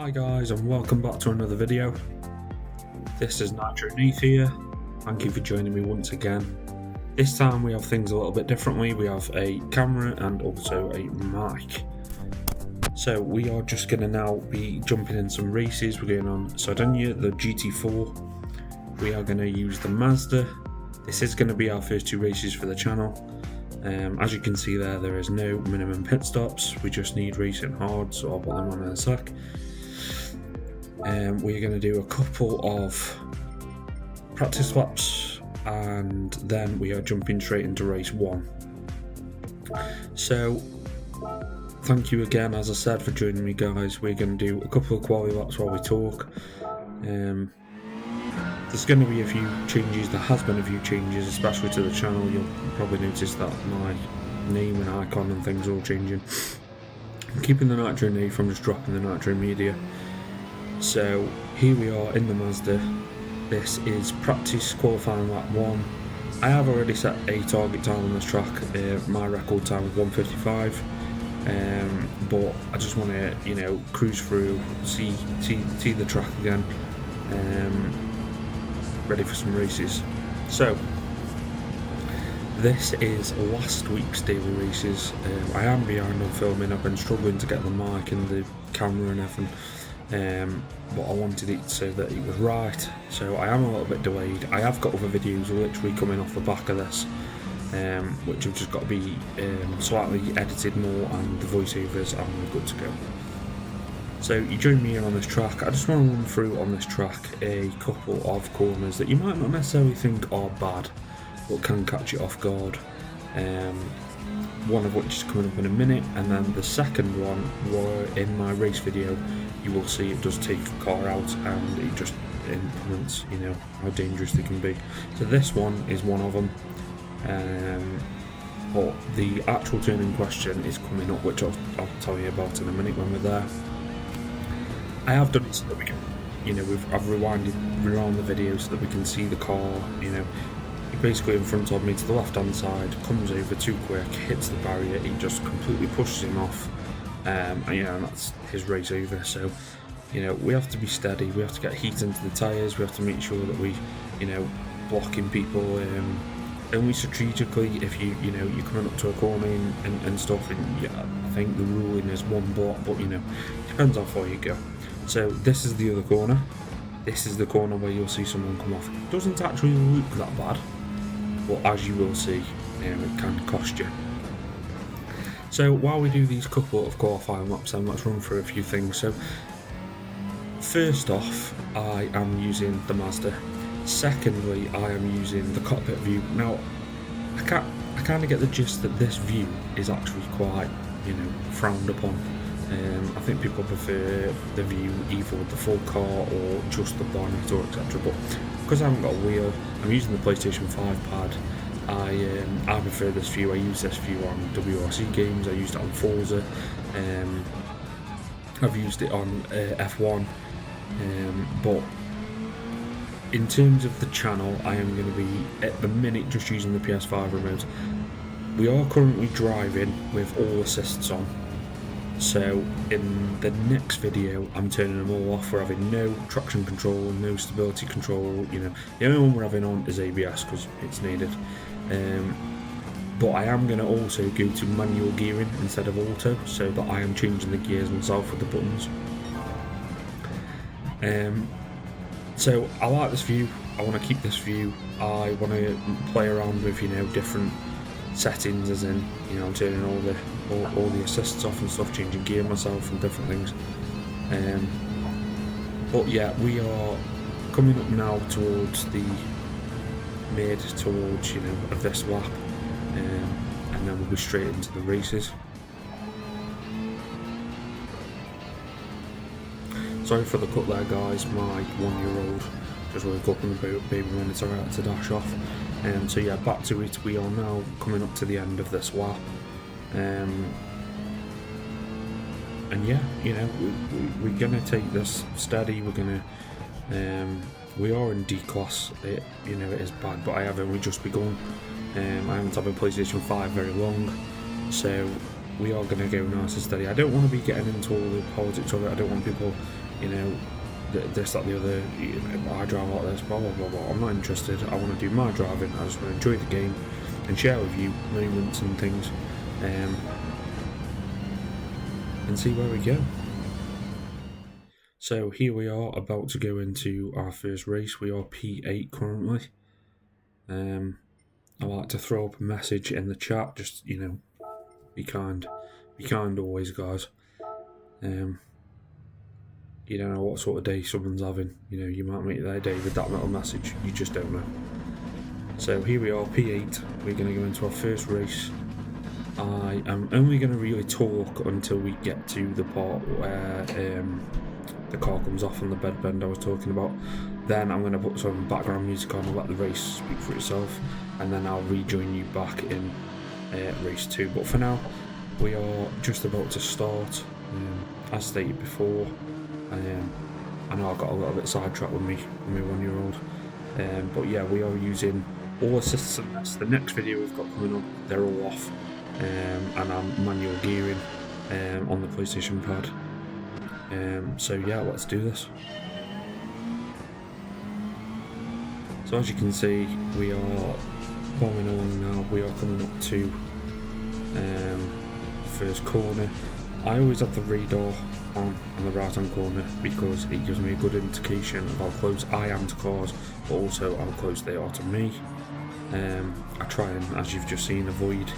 Hi guys, and welcome back to another video. This is Nath here. Thank you for joining me once again. This time we have things a little bit differently. We have a camera and also a mic. So we are just going to now be jumping in some races. We're going on Sardegna, the GT4. We are going to use the Mazda. This is going to be our first two races for the channel. As you can see there is no minimum pit stops. We just need racing hard, so I'll put them on in a sec. We're going to do a couple of practice laps and then we are jumping straight into race one. So thank you again, as I said, for joining me guys. We're going to do a couple of quality laps while we talk. There's going to be a few changes. There has been a few changes, especially to the channel. You'll probably notice that my name and icon and things are all changing. I'm keeping the Nitro Nath, I'm just dropping the Nitro Media. So here we are in the Mazda. This is practice qualifying lap 1. I have already set a target time on this track. My record time is 1:55. But I just want to, cruise through, see the track again. Ready for some races. So this is last week's daily races. I am behind on filming. I've been struggling to get the mic and the camera and everything. But I wanted it so that it was right, so I am a little bit delayed. I have got other videos literally coming off the back of this, which have just got to be slightly edited more, and the voiceovers are good to go. So you join me in on this track. I just want to run through on this track a couple of corners that you might not necessarily think are bad, but can catch you off guard. One of which is coming up in a minute, and then the second one, in my race video, you will see it does take the car out and it just implements, how dangerous they can be. So this one is one of them, but the actual turn in question is coming up, which I'll tell you about in a minute when we're there. I have done it so that we can, I've rewound the video so that we can see the car, basically in front of me to the left hand side, comes over too quick, hits the barrier, he just completely pushes him off, and that's his race over. So we have to be steady, we have to get heat into the tyres, we have to make sure that we blocking people, and we strategically, if you're coming up to a corner and stuff, and I think the ruling is one block, but depends how far you go. So this is the other corner. This is the corner where you'll see someone come off. It doesn't actually look that bad, but as you will see, it can cost you. So while we do these couple of qualifying laps, then let's run through a few things. So first off, I am using the Mazda. Secondly, I am using the cockpit view. Now, I kind of get the gist that this view is actually quite, frowned upon. I think people prefer the view either with the full car or just the bonnet or etc. But because I haven't got a wheel, I'm using the PlayStation 5 pad. I prefer this view. I use this view on WRC games. I used it on Forza. I've used it on F1. But in terms of the channel, I am going to be at the minute just using the PS5 remote. We are currently driving with all assists on. So in the next video, I'm turning them all off. We're having no traction control, no stability control. The only one we're having on is ABS because it's needed. But I am going to also go to manual gearing instead of auto, so that I am changing the gears myself with the buttons. So I like this view. I want to keep this view. I want to play around with different settings, as in I'm turning all the assists off and stuff, changing gear myself and different things. But yeah, we are coming up now towards the towards of this lap, and then we'll be straight into the races. Sorry for the cut there guys, my 1-year-old just woke up in the baby minutes are out to dash off. So yeah, back to it. We are now coming up to the end of this lap, and yeah, we're gonna take this steady. We are in D class. It is bad, but I have only just begun. I haven't had a PlayStation 5 very long, so we are going to go nice and steady. I don't want to be getting into all the politics of it. I don't want people you know, this, that, the other, I drive like this, blah, blah, blah, blah. I'm not interested. I want to do my driving. I just want to enjoy the game and share with you moments and things, and see where we go. So here we are about to go into our first race. We are P8 currently. I like to throw up a message in the chat, just, you know, be kind always, guys. You don't know what sort of day someone's having. You know, you might make their day with that little message. You just don't know. So here we are, P8. We're going to go into our first race. I am only going to really talk until we get to the part where the car comes off on the bed bend I was talking about. Then I'm going to put some background music on and let the race speak for itself, and then I'll rejoin you back in race 2. But for now, we are just about to start. As stated before, I know I got a little bit sidetracked with my 1-year-old, but yeah, we are using all assists on this. The next video we've got coming up, they're all off, and I'm manual gearing on the PlayStation pad. So yeah, let's do this. So as you can see, we are bombing along now. We are coming up to first corner. I always have the radar on the right hand corner because it gives me a good indication of how close I am to cars, but also how close they are to me. I try and, as you've just seen, avoid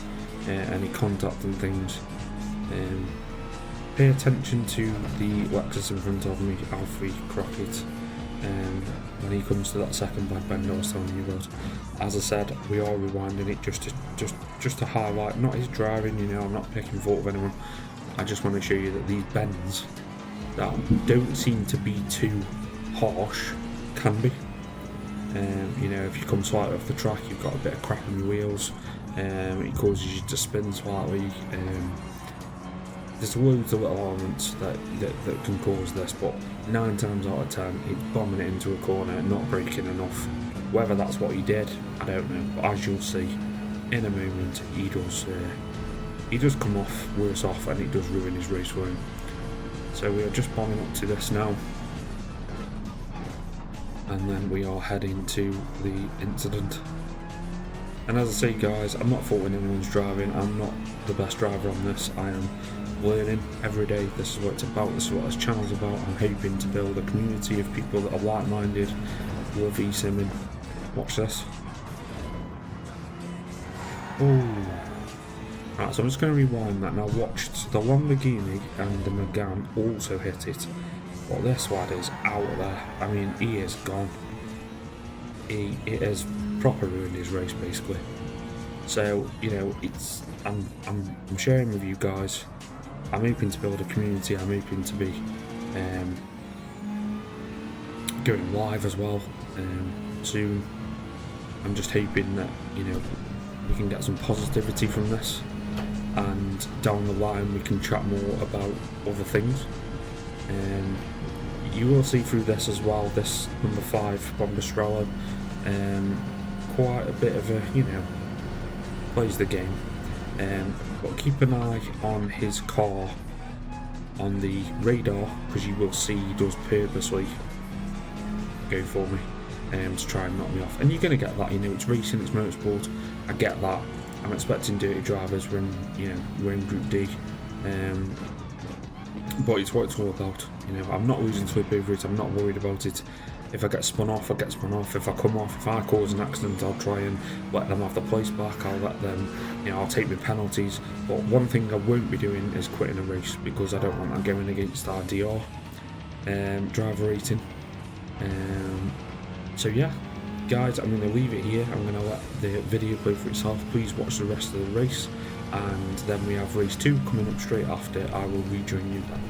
any contact and things. Pay attention to the Lexus in front of me, Alfie Crockett, when he comes to that second bad bend I was telling you about. As I said, we are rewinding it just to highlight, not his driving, you know, I'm not picking fault of anyone. I just want to show you that these bends that don't seem to be too harsh can be. You know, if you come slightly off the track, you've got a bit of crap on your wheels, it causes you to spin slightly. There's loads of little elements that can cause this, but 9 times out of 10 it's bombing it into a corner, not braking enough. Whether that's what he did, I don't know, but as you'll see in a moment, he does come off worse off, and it does ruin his race for him. So we are just bombing up to this now, and then we are heading to the incident. And as I say, guys, I'm not faulting anyone's driving. I'm not the best driver on this. I am learning every day. This is what it's about. This is what this channel's about. I'm hoping to build a community of people that are like-minded, love e-simming. Watch this. Oh. Right, so I'm just going to rewind that. Now watch, the Lamborghini and the Megane also hit it, but this lad is out there. I mean, he is gone. It has proper ruined his race, basically. So, you know, I'm sharing with you guys. I'm hoping to build a community. I'm hoping to be going live as well soon. I'm just hoping that, you know, we can get some positivity from this, and down the line we can chat more about other things. You will see through this as well, this number 5 Bombastrello, quite a bit of a, you know, plays the game, but keep an eye on his car on the radar, because you will see he does purposely go for me to try and knock me off. And you're going to get that, you know, it's racing, it's motorsport, I get that. I'm expecting dirty drivers, we're in, you know, we're in Group D, but it's what it's all about. You know, I'm not losing sleep over it. I'm not worried about it. If I get spun off, I get spun off. If I come off, if I cause an accident, I'll try and let them have the place back. I'll let them, you know, I'll take my penalties. But one thing I won't be doing is quitting a race, because I don't want that going against our DR driver rating. So yeah, guys, I'm going to leave it here. I'm going to let the video play for itself. Please watch the rest of the race, and then we have race 2 coming up straight after. I will rejoin you then.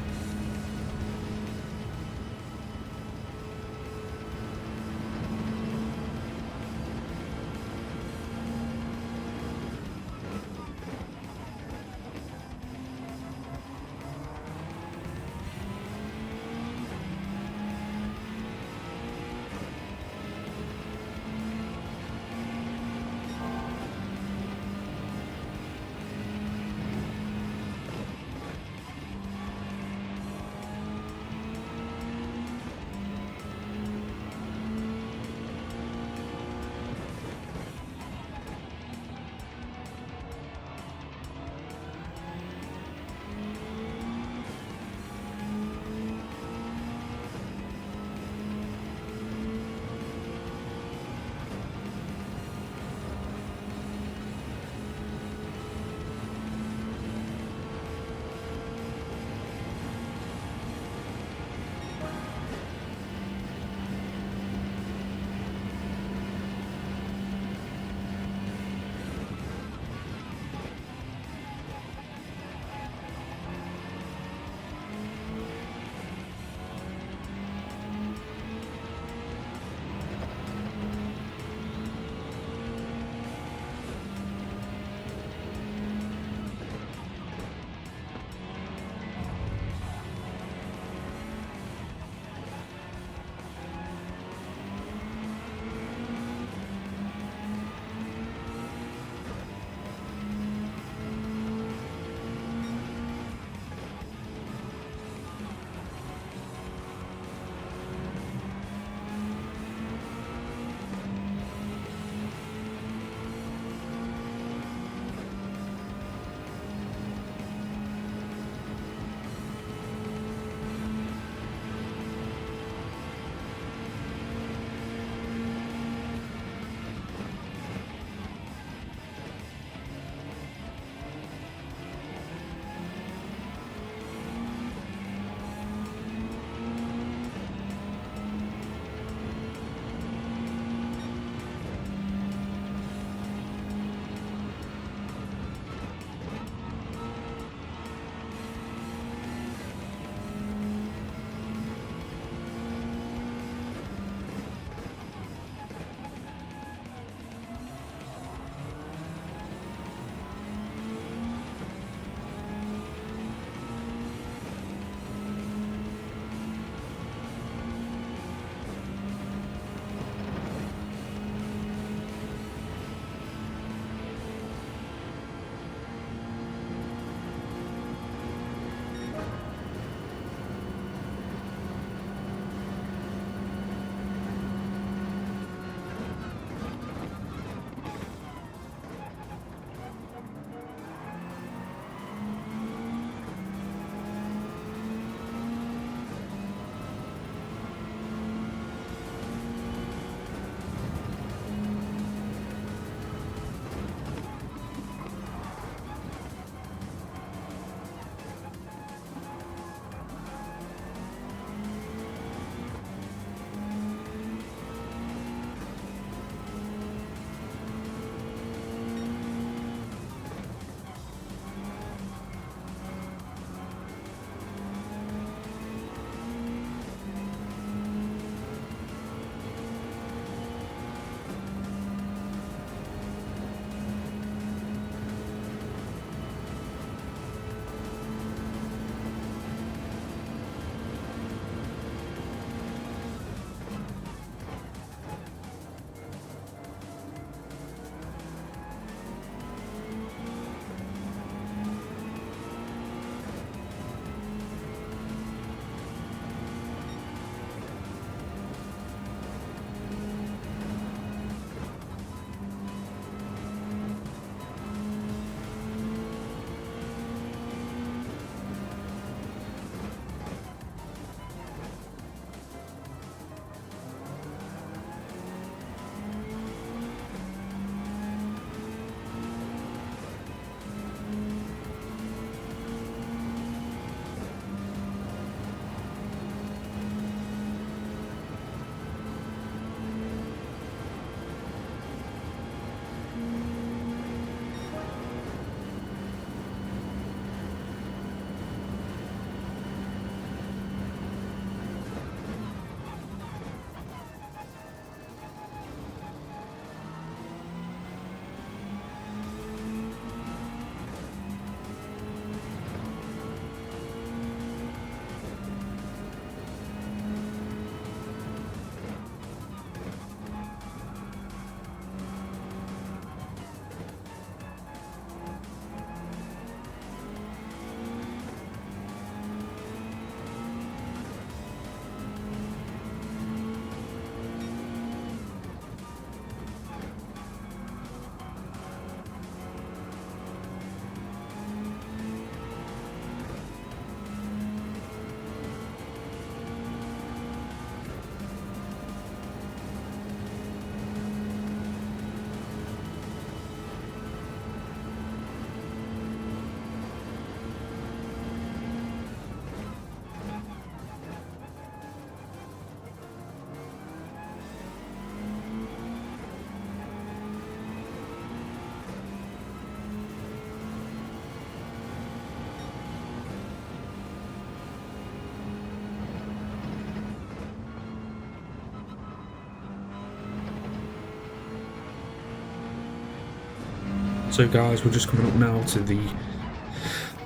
So guys, we're just coming up now to the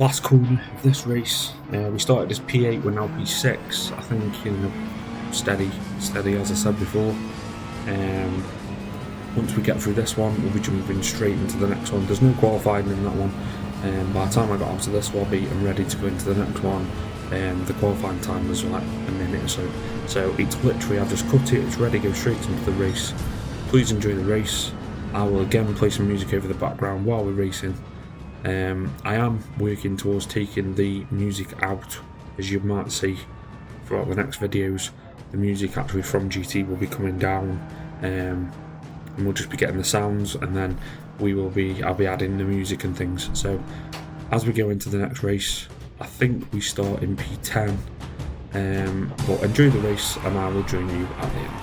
last corner of this race. We started as P8, we're now P6. I think, you know, steady as I said before. Once we get through this one, we'll be jumping straight into the next one. There's no qualifying in that one. By the time I got onto this lobby and ready to go into the next one, the qualifying time was like a minute or so. So it's literally, I've just cut it, it's ready to go straight into the race. Please enjoy the race. I will again play some music over the background while we're racing. I am working towards taking the music out, as you might see throughout the next videos. The music actually from GT will be coming down, and we'll just be getting the sounds, and then I'll be adding the music and things. So as we go into the next race, I think we start in P10, but enjoy the race and I will join you at the end.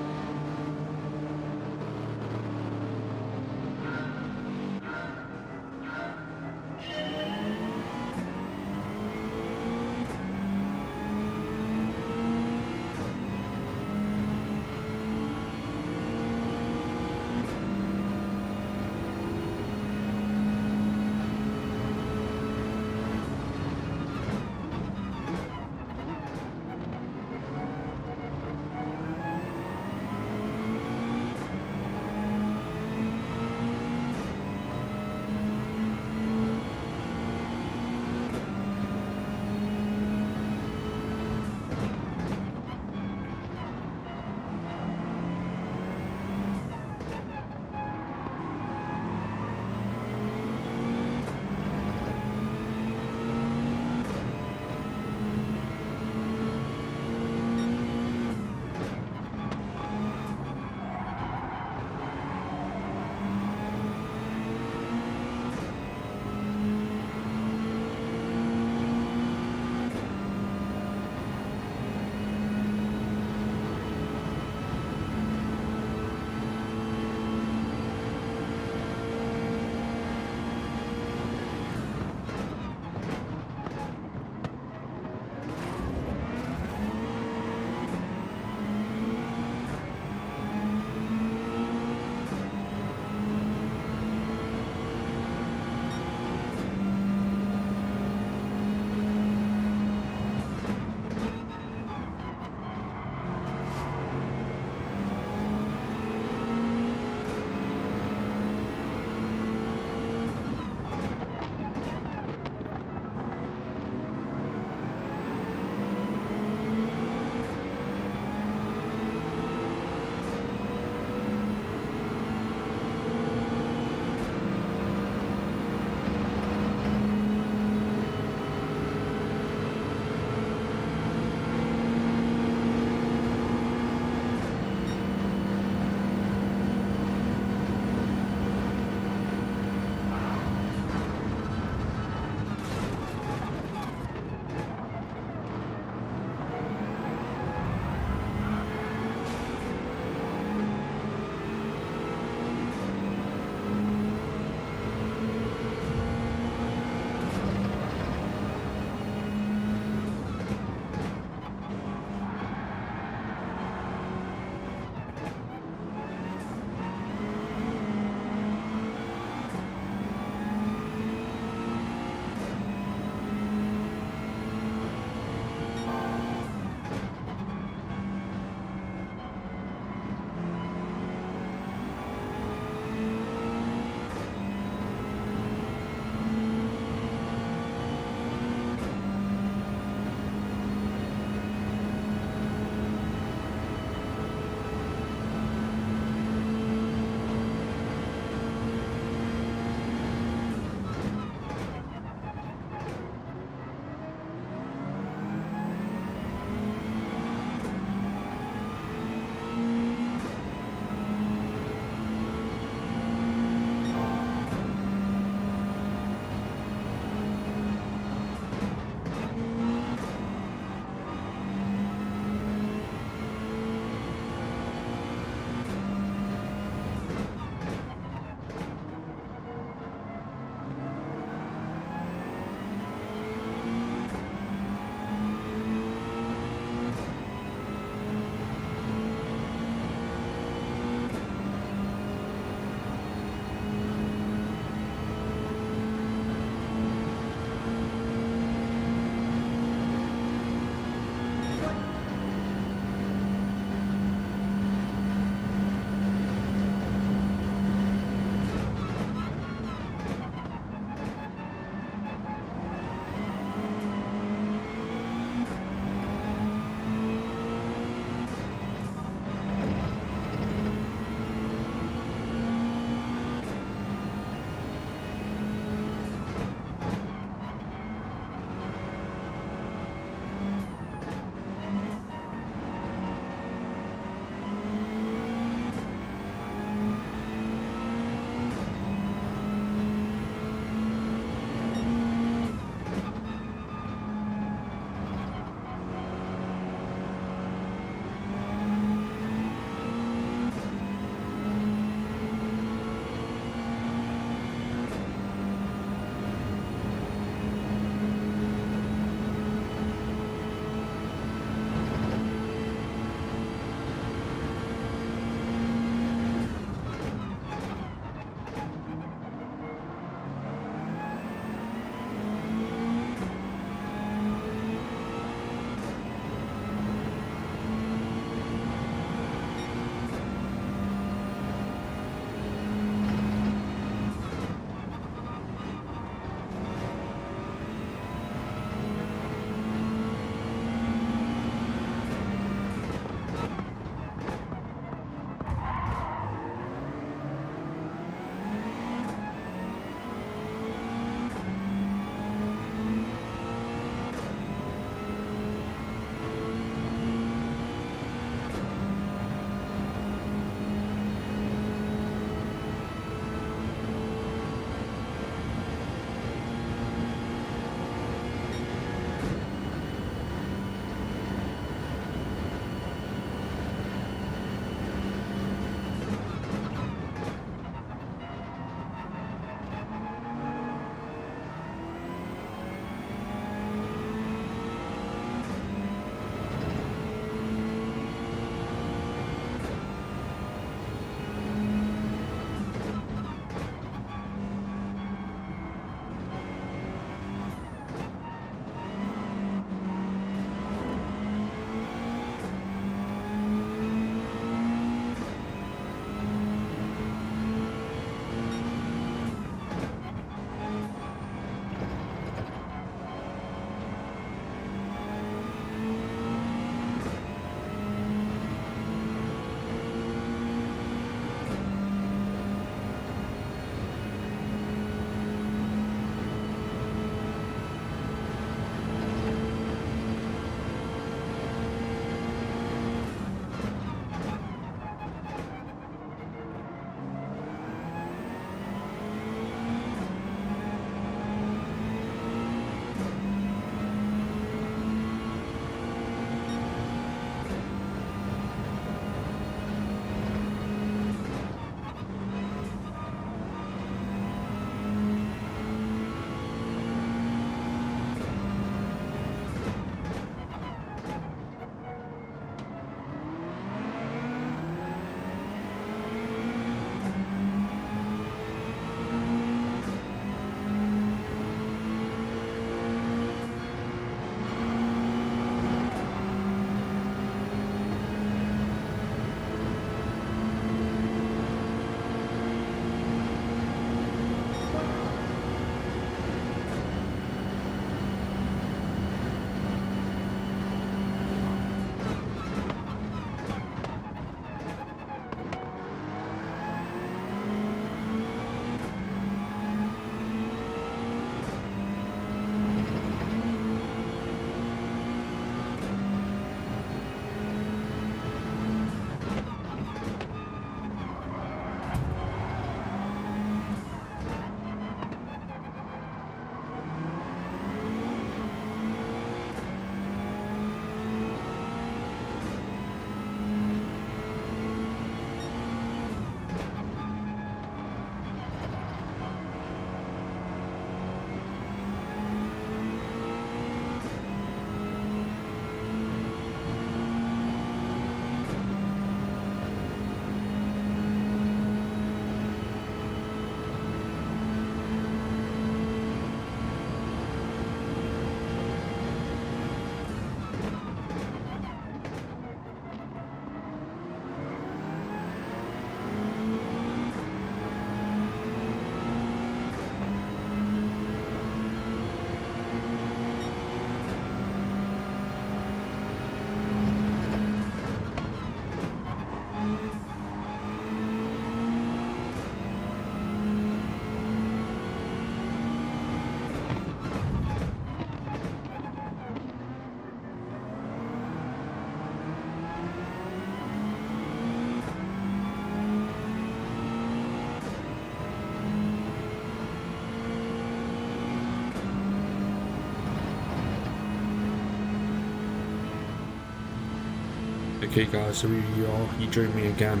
Okay guys, so here you are, you joined me again,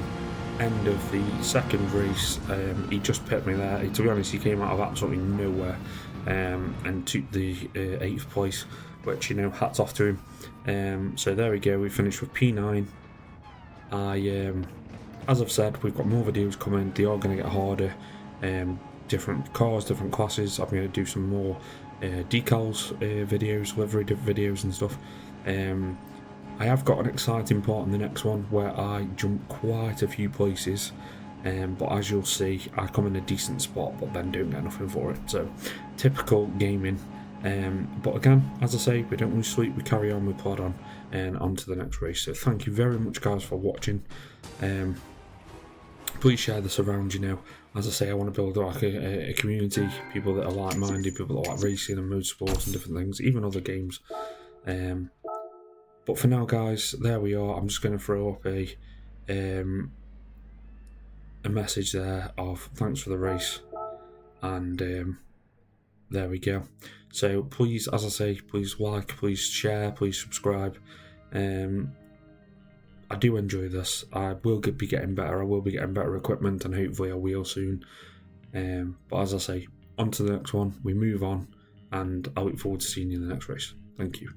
end of the second race. He just pipped me there. To be honest, he came out of absolutely nowhere and took the 8th place, which, you know, hats off to him. So there we go, we finished with P9. As I've said, we've got more videos coming, they are going to get harder, different cars, different classes. I'm going to do some more decals videos, livery videos and stuff. I have got an exciting part in the next one where I jump quite a few places, but as you'll see, I come in a decent spot but then don't get nothing for it. So typical gaming, but again, as I say, we don't lose sleep, we carry on, we plod on and on to the next race. So thank you very much guys for watching. Please share this around, you know. As I say, I want to build like a community, people that are like-minded, people that like racing and motorsports and different things, even other games. But for now guys, there we are. I'm just going to throw up a message there of thanks for the race, and there we go. So please, as I say, please like, please share, please subscribe. I do enjoy this. I will be getting better. I will be getting better equipment, and hopefully I will soon. But as I say, on to the next one. We move on, and I look forward to seeing you in the next race. Thank you.